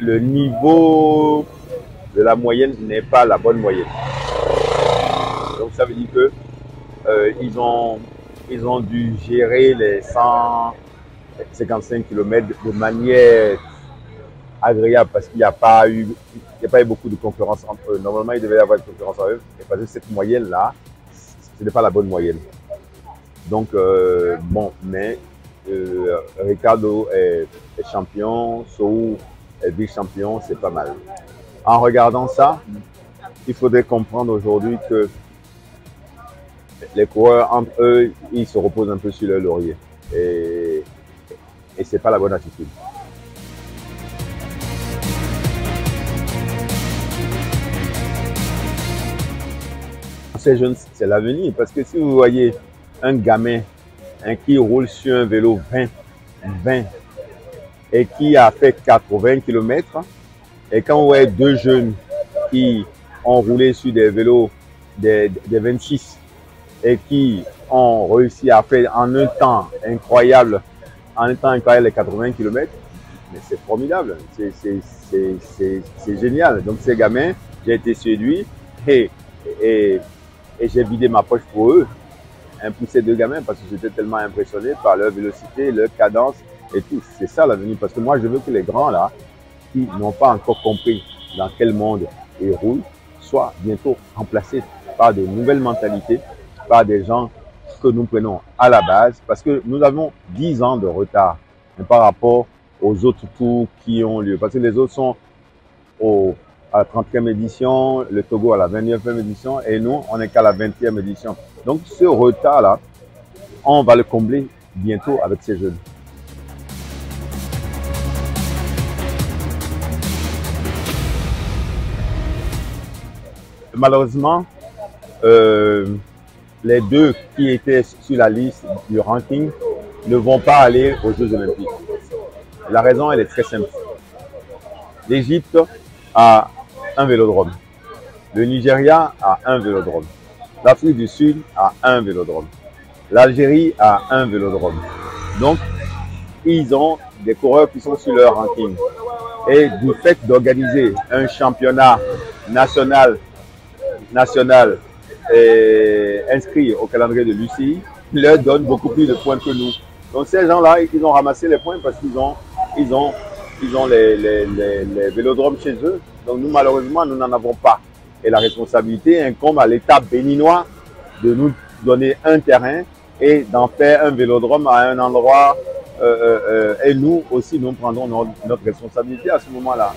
le niveau de la moyenne n'est pas la bonne moyenne. Donc ça veut dire que ils ont dû gérer les 155 km de manière agréable parce qu'il n'y a pas eu beaucoup de concurrence entre eux. Normalement, il devait y avoir une concurrence entre eux, et parce que cette moyenne-là, ce n'est pas la bonne moyenne. Donc, bon, mais Ricardo est champion, Sou est vice-champion, c'est pas mal. En regardant ça, il faudrait comprendre aujourd'hui que les coureurs, entre eux, ils se reposent un peu sur leur laurier. Et ce n'est pas la bonne attitude. Ces jeunes, c'est l'avenir. Parce que si vous voyez un gamin qui roule sur un vélo 20 et qui a fait 80 km, et quand vous voyez deux jeunes qui ont roulé sur des vélos des 26 et qui ont réussi à faire en un temps incroyable les 80 km, mais c'est formidable, c'est génial. Donc ces gamins, j'ai été séduit et j'ai vidé ma poche pour eux, pour ces deux gamins, parce que j'étais tellement impressionné par leur vélocité, leur cadence et tout. C'est ça l'avenir, parce que moi je veux que les grands là, qui n'ont pas encore compris dans quel monde ils roulent, soient bientôt remplacés par de nouvelles mentalités, par des gens que nous prenons à la base, parce que nous avons 10 ans de retard par rapport aux autres tours qui ont lieu. Parce que les autres sont à la 30e édition, le Togo à la 29e édition, et nous, on n'est qu'à la 20e édition. Donc ce retard-là, on va le combler bientôt avec ces jeunes. Malheureusement, les deux qui étaient sur la liste du ranking ne vont pas aller aux Jeux Olympiques. La raison, elle est très simple. L'Égypte a un vélodrome. Le Nigeria a un vélodrome. L'Afrique du Sud a un vélodrome. L'Algérie a un vélodrome. Donc, ils ont des coureurs qui sont sur leur ranking. Et du fait d'organiser un championnat national inscrit au calendrier de l'UCI, leur donne beaucoup plus de points que nous. Donc ces gens-là, ils ont ramassé les points parce qu'ils ont les vélodromes chez eux. Donc nous, malheureusement, nous n'en avons pas. Et la responsabilité incombe à l'État béninois de nous donner un terrain et d'en faire un vélodrome à un endroit. Et nous aussi, nous prendrons notre responsabilité à ce moment-là.